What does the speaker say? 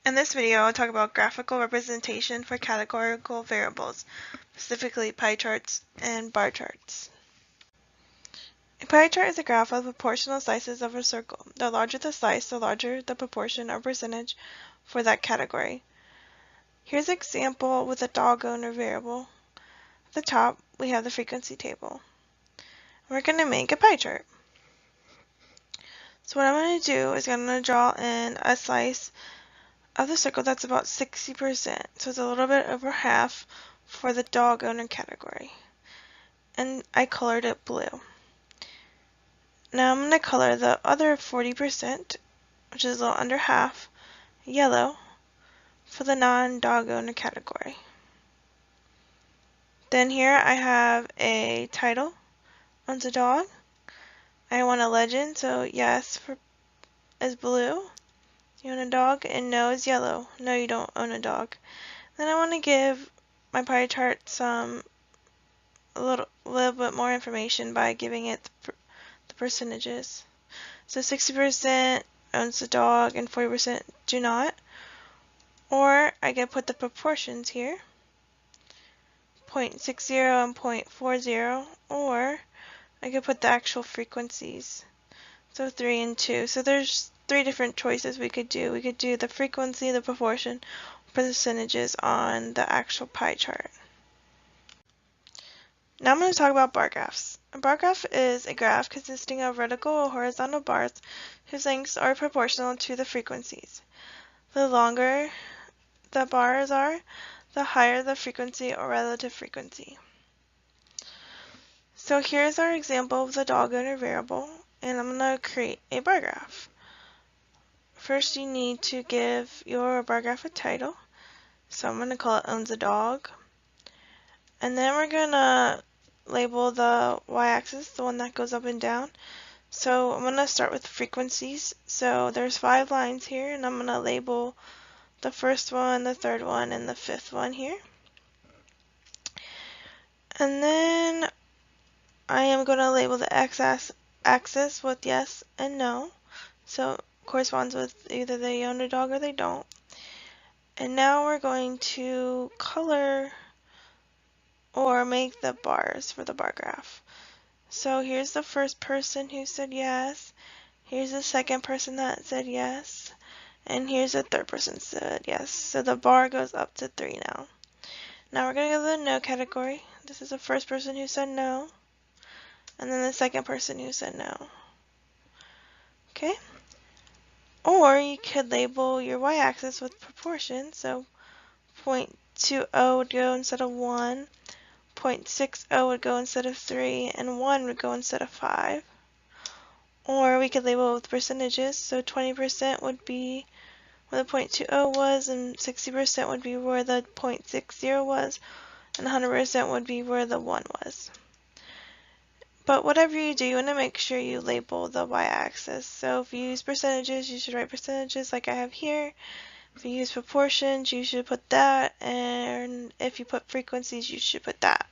In this video, I'll talk about graphical representation for categorical variables, specifically pie charts and bar charts. A pie chart is a graph of proportional slices of a circle. The larger the slice, the larger the proportion or percentage for that category. Here's an example with a dog owner variable. At the top, we have the frequency table. We're going to make a pie chart. So what I'm going to do is I'm going to draw in a slice of the circle that's about 60%, so it's a little bit over half for the dog owner category. And I colored it blue. Now I'm going to color the other 40%, which is a little under half, yellow for the non-dog owner category. Then here I have a title, owns a dog. I want a legend, so yes is blue. You own a dog, and no is yellow. No, you don't own a dog. Then I want to give my pie chart a little bit more information by giving it the percentages. So 60% owns the dog and 40% do not. Or I can put the proportions here, 0.60 and 0.40, or I could put the actual frequencies, so 3 and 2. So there's 3 different choices we could do. We could do the frequency, the proportion, percentages on the actual pie chart. Now I'm going to talk about bar graphs. A bar graph is a graph consisting of vertical or horizontal bars whose lengths are proportional to the frequencies. The longer the bars are, the higher the frequency or relative frequency. So here's our example of the dog owner variable, and I'm going to create a bar graph. First, you need to give your bar graph a title. So I'm going to call it owns a dog. And then we're going to label the y-axis, the one that goes up and down. So I'm going to start with frequencies. So there's 5 lines here, and I'm going to label the first one, the third one, and the 5th one here. And then I am going to label the x-axis with yes and no. So corresponds with either they own a dog or they don't. And now we're going to color or make the bars for the bar graph. So here's the first person who said yes, here's the second person that said yes, and here's the third person that said yes. So the bar goes up to 3 now. Now we're going to go to the no category. This is the first person who said no, and then the second person who said no. Okay? Or you could label your y-axis with proportion, so 0.20 would go instead of 1, 0.60 would go instead of 3, and 1 would go instead of 5. Or we could label it with percentages, so 20% would be where the 0.20 was, and 60% would be where the 0.60 was, and 100% would be where the 1 was. But whatever you do, you want to make sure you label the y-axis. So if you use percentages, you should write percentages like I have here. If you use proportions, you should put that, and if you put frequencies, you should put that.